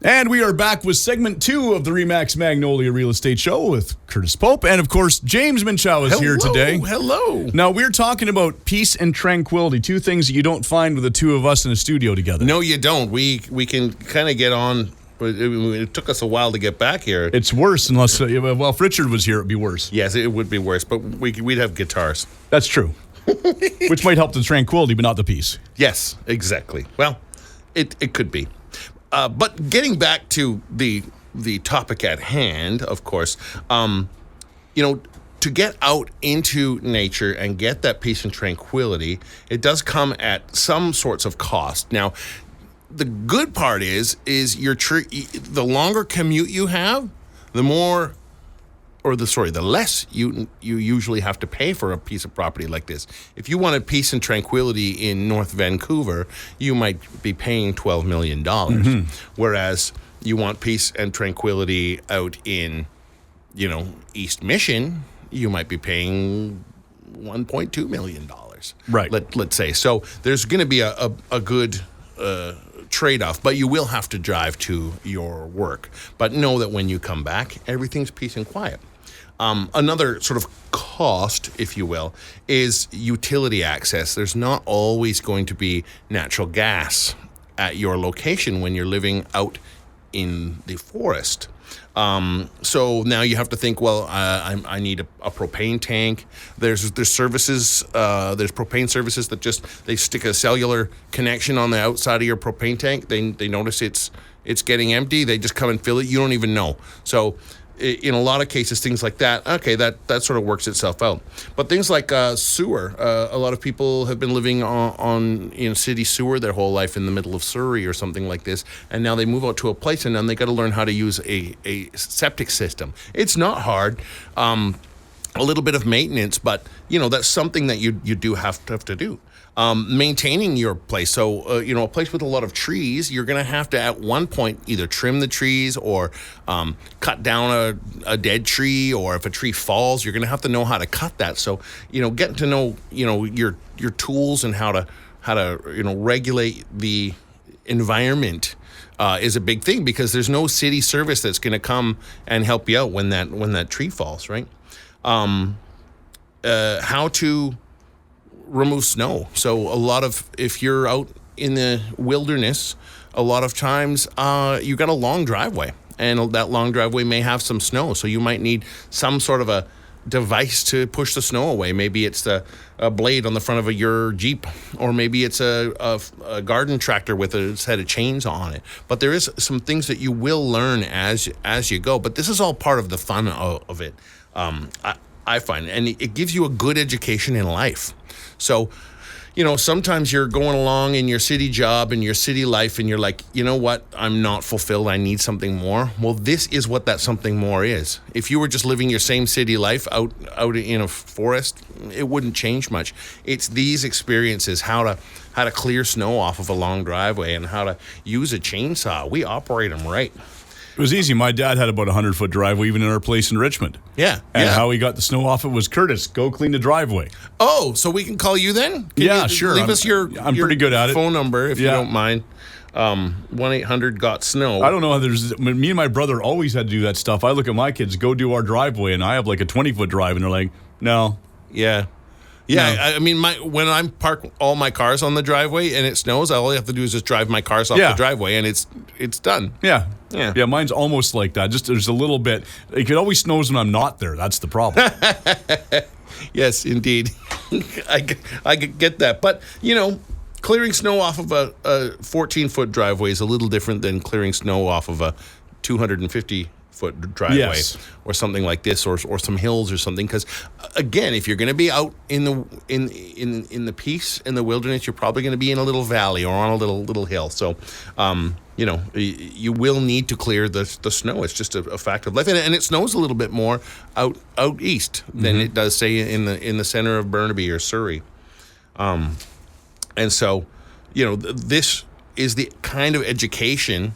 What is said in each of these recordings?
And we are back with segment 2 of the Remax Magnolia Real Estate Show with Curtis Pope. And, of course, James Minchau is here today. Hello. Now, we're talking about peace and tranquility, two things that you don't find with the two of us in a studio together. No, you don't. We can kind of get on. It took us a while to get back here. It's worse unless, if Richard was here, it would be worse. Yes, it would be worse, but we'd have guitars. That's true. Which might help the tranquility, but not the peace. Yes, exactly. Well, it could be. But getting back to the topic at hand, of course, to get out into nature and get that peace and tranquility, it does come at some sorts of cost. Now, the good part is the longer commute you have, the less you usually have to pay for a piece of property like this. If you wanted peace and tranquility in North Vancouver, you might be paying $12 million. Whereas you want peace and tranquility out in, East Mission, you might be paying $1.2 million. Right. Let's say. So there's going to be a good trade-off, but you will have to drive to your work. But know that when you come back, everything's peace and quiet. Another sort of cost, if you will, is utility access. There's not always going to be natural gas at your location when you're living out in the forest. So now you have to think, well, I need a propane tank. There's services, there's propane services that they stick a cellular connection on the outside of your propane tank. They notice it's getting empty. They just come and fill it. You don't even know. So in a lot of cases, things like that, okay, that sort of works itself out. But things like sewer, a lot of people have been living on city sewer their whole life in the middle of Surrey or something like this, and now they move out to a place and then they got to learn how to use a septic system. It's not hard. A little bit of maintenance, but that's something that you do have to do. Maintaining your place. So, a place with a lot of trees, you're going to have to at one point either trim the trees or cut down a dead tree, or if a tree falls, you're going to have to know how to cut that. So, getting to know, your tools and how to regulate the environment is a big thing, because there's no city service that's going to come and help you out when that tree falls, right? How to remove snow. So if you're out in the wilderness, a lot of times you got a long driveway, and that long driveway may have some snow. So you might need some sort of a device to push the snow away. Maybe it's a blade on the front of your Jeep, or maybe it's a garden tractor with a set of chains on it. But there is some things that you will learn as you go. But this is all part of the fun of it. I find, and it gives you a good education in life. So, sometimes you're going along in your city job and your city life, and you're like, you know what, I'm not fulfilled. I need something more. Well, this is what that something more is. If you were just living your same city life out in a forest, it wouldn't change much. It's these experiences, how to clear snow off of a long driveway and how to use a chainsaw. We operate them right. It was easy. My dad had about a 100-foot driveway, even in our place in Richmond. Yeah. And how he got the snow off it was, Curtis, go clean the driveway. Oh, so we can call you then? Sure. Leave us your pretty good at it. Phone number, if you don't mind. 1-800-GOT-SNOW. I don't know how me and my brother always had to do that stuff. I look at my kids, go do our driveway, and I have like a 20-foot drive, and they're like, no. Yeah. Yeah, no. I mean, when I park all my cars on the driveway and it snows, all I have to do is just drive my cars off the driveway, and it's done. Yeah. Mine's almost like that. Just there's a little bit. It always snows when I'm not there. That's the problem. Yes, indeed. I get that, but clearing snow off of a 14-foot driveway is a little different than clearing snow off of a 250-foot driveway, or something like this, or some hills or something. Because again, if you're going to be out in the peace in the wilderness, you're probably going to be in a little valley or on a little hill. So you will need to clear the snow. It's just a fact of life, and it snows a little bit more out east than it does, say, in the center of Burnaby or Surrey. And so this is the kind of education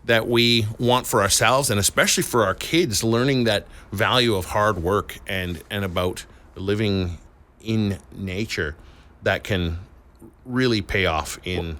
that we want for ourselves, and especially for our kids, learning that value of hard work and about living in nature that can really pay off in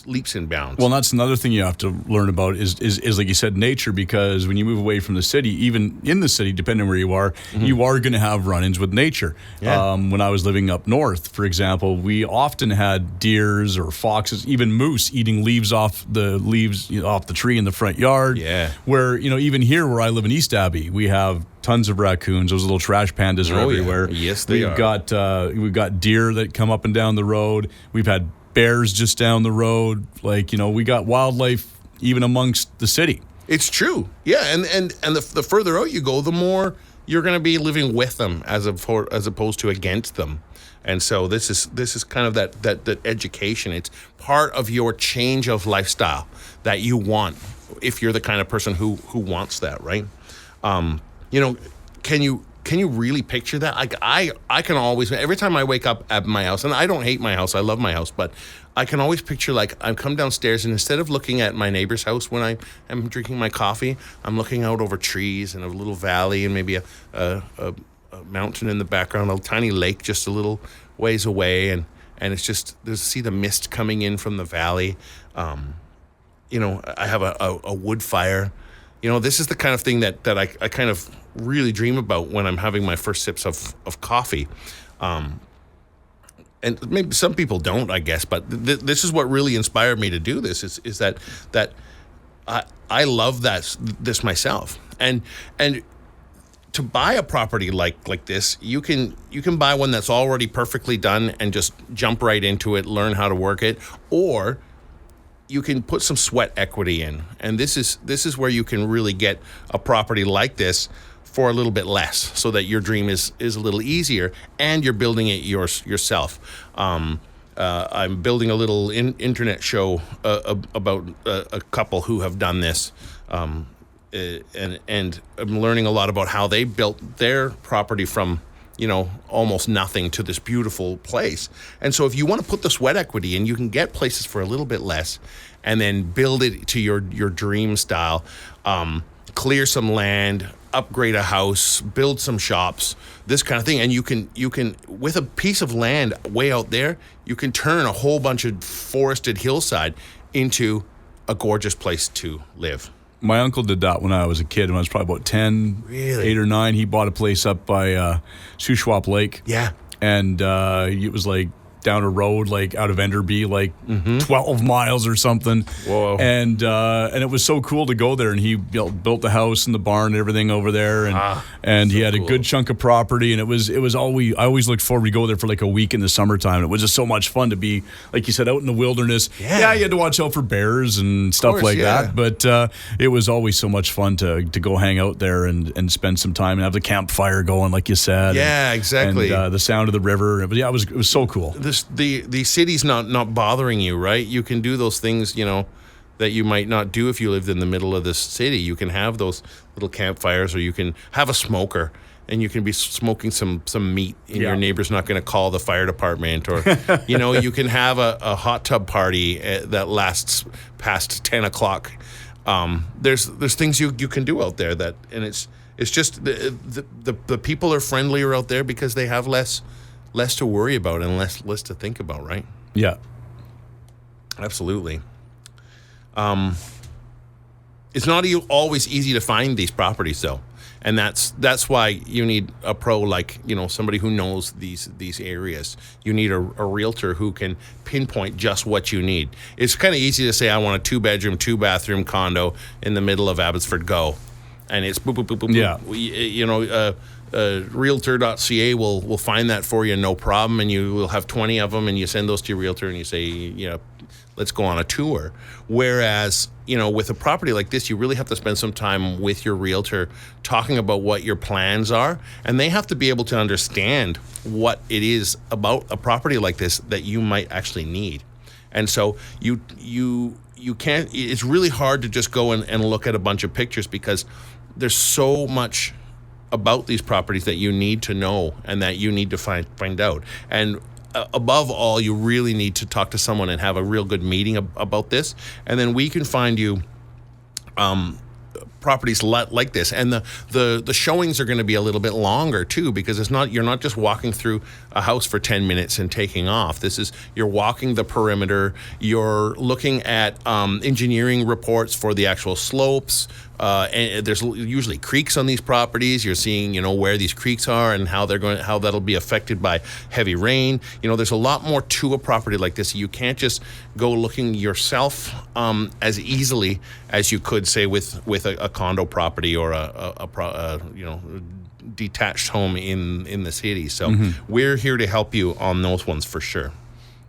leaps and bounds. Well, that's another thing you have to learn about is like you said, nature, because when you move away from the city, even in the city, depending on where you are going to have run-ins with nature. Yeah. When I was living up north, for example, we often had deers or foxes, even moose eating leaves off the tree in the front yard. Yeah. Where, even here where I live in East Abbey, we have tons of raccoons. Those little trash pandas are everywhere. Yeah. Yes, they are. We've got deer that come up and down the road. We've had bears just down the road. We got wildlife even amongst the city. It's true. Yeah, and the further out you go, the more you're going to be living with them as opposed to against them. And so this is kind of that education. It's part of your change of lifestyle that you want if you're the kind of person who wants that, right? Can you really picture that? Like I can always, every time I wake up at my house, and I don't hate my house, I love my house, but I can always picture I come downstairs and instead of looking at my neighbor's house when I am drinking my coffee, I'm looking out over trees and a little valley and maybe a mountain in the background, a tiny lake just a little ways away, and it's just see the mist coming in from the valley. I have a wood fire. This is the kind of thing that I kind of really dream about when I'm having my first sips of coffee. And maybe some people don't, I guess, but this is what really inspired me to do this is that I love this myself. And to buy a property like this, you can buy one that's already perfectly done and just jump right into it, learn how to work it, or you can put some sweat equity in. And this is where you can really get a property like this for a little bit less, so that your dream is a little easier and you're building it yourself. I'm building a little internet show about a couple who have done this, and I'm learning a lot about how they built their property from almost nothing to this beautiful place. And so if you want to put the sweat equity in, you can get places for a little bit less and then build it to your dream style, clear some land, upgrade a house, build some shops, this kind of thing. And you can with a piece of land way out there, you can turn a whole bunch of forested hillside into a gorgeous place to live. My uncle did that when I was a kid, when I was probably about 10, Really? 8 or 9. He bought a place up by Shuswap Lake. Yeah. And it was down a road out of Enderby, 12 miles or something. Whoa. And it was so cool to go there. And he built the house and the barn and everything over there. And he had a good chunk of property. And it was I always looked forward to go there for a week in the summertime. It was just so much fun to be, like you said, out in the wilderness. Yeah, you had to watch out for bears and stuff that. But it was always so much fun to go hang out there and spend some time and have the campfire going, like you said. Yeah, exactly. And the sound of the river. It was so cool. The city's not bothering you, right? You can do those things, that you might not do if you lived in the middle of the city. You can have those little campfires, or you can have a smoker, and you can be smoking some meat, and your neighbor's not going to call the fire department. Or, you can have a hot tub party that lasts past 10 o'clock. There's things you can do out there and it's just the people are friendlier out there because they have less to worry about and less to think about, right? Yeah. Absolutely. It's not always easy to find these properties, though. And that's why you need a pro somebody who knows these areas. You need a realtor who can pinpoint just what you need. It's kind of easy to say, I want a 2-bedroom, 2-bathroom condo in the middle of Abbotsford, go. And it's boop, boop, boop, boop, Yeah. Realtor.ca will find that for you, no problem, and you will have 20 of them, and you send those to your realtor and you say, let's go on a tour. Whereas, with a property like this, you really have to spend some time with your realtor talking about what your plans are, and they have to be able to understand what it is about a property like this that you might actually need. And so you can't, it's really hard to just go and look at a bunch of pictures, because there's so much about these properties that you need to know and that you need to find out. And above all, you really need to talk to someone and have a real good meeting about this. And then we can find you properties like this, and the showings are going to be a little bit longer too, because you're not just walking through a house for 10 minutes and taking off. You're walking the perimeter, you're looking at engineering reports for the actual slopes, and there's usually creeks on these properties. You're seeing, where these creeks are and how that'll be affected by heavy rain. There's a lot more to a property like this. You can't just go looking yourself as easily as you could, say, with a condo property or a detached home in the city. So we're here to help you on those ones for sure.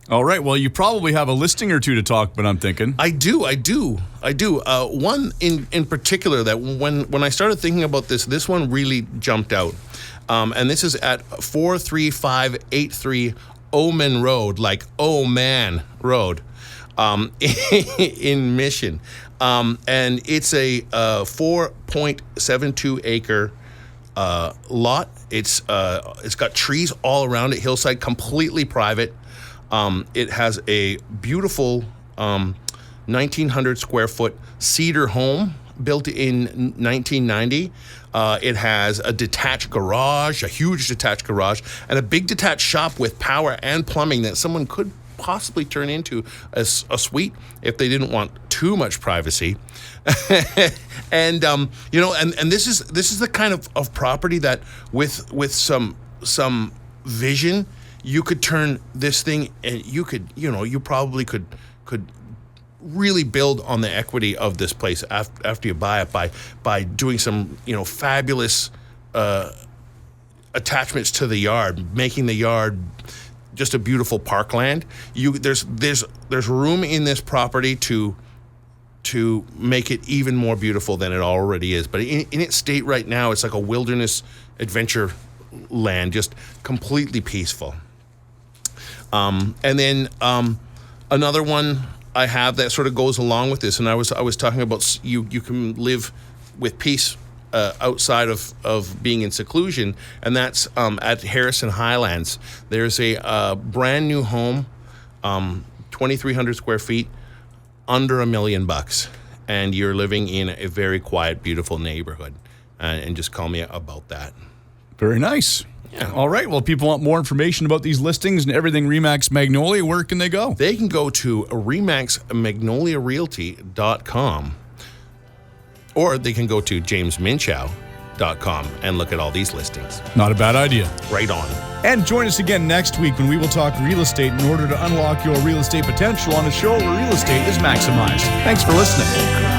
All right. Well, you probably have a listing or two to talk, but I'm thinking. I do. One in particular that when I started thinking about this one really jumped out. And this is at 43583 Oman Road, like Oh Man Road, in Mission. And it's a 4.72 acre lot. It's got trees all around it, hillside, completely private. It has a beautiful 1,900 square foot cedar home built in 1990. It has a detached garage, a huge detached garage, and a big detached shop with power and plumbing that someone could possibly turn into a suite if they didn't want too much privacy. And this is the kind of property that with some vision, you could turn this thing, and you probably could really build on the equity of this place after you buy it by doing some fabulous attachments to the yard, making the yard just a beautiful parkland. There's room in this property to make it even more beautiful than it already is. But in its state right now, it's like a wilderness adventure land, just completely peaceful. And then another one I have that sort of goes along with this, and I was talking about you can live with peace outside of being in seclusion, and that's at Harrison Highlands. There's a brand new home, 2,300 square feet, under $1 million, and you're living in a very quiet, beautiful neighborhood. And just call me about that. Very nice. Yeah. All right. Well, if people want more information about these listings and everything Remax Magnolia, where can they go? They can go to remaxmagnoliarealty.com, or they can go to jamesminchau.com and look at all these listings. Not a bad idea. Right on. And join us again next week when we will talk real estate in order to unlock your real estate potential on a show where real estate is maximized. Thanks for listening.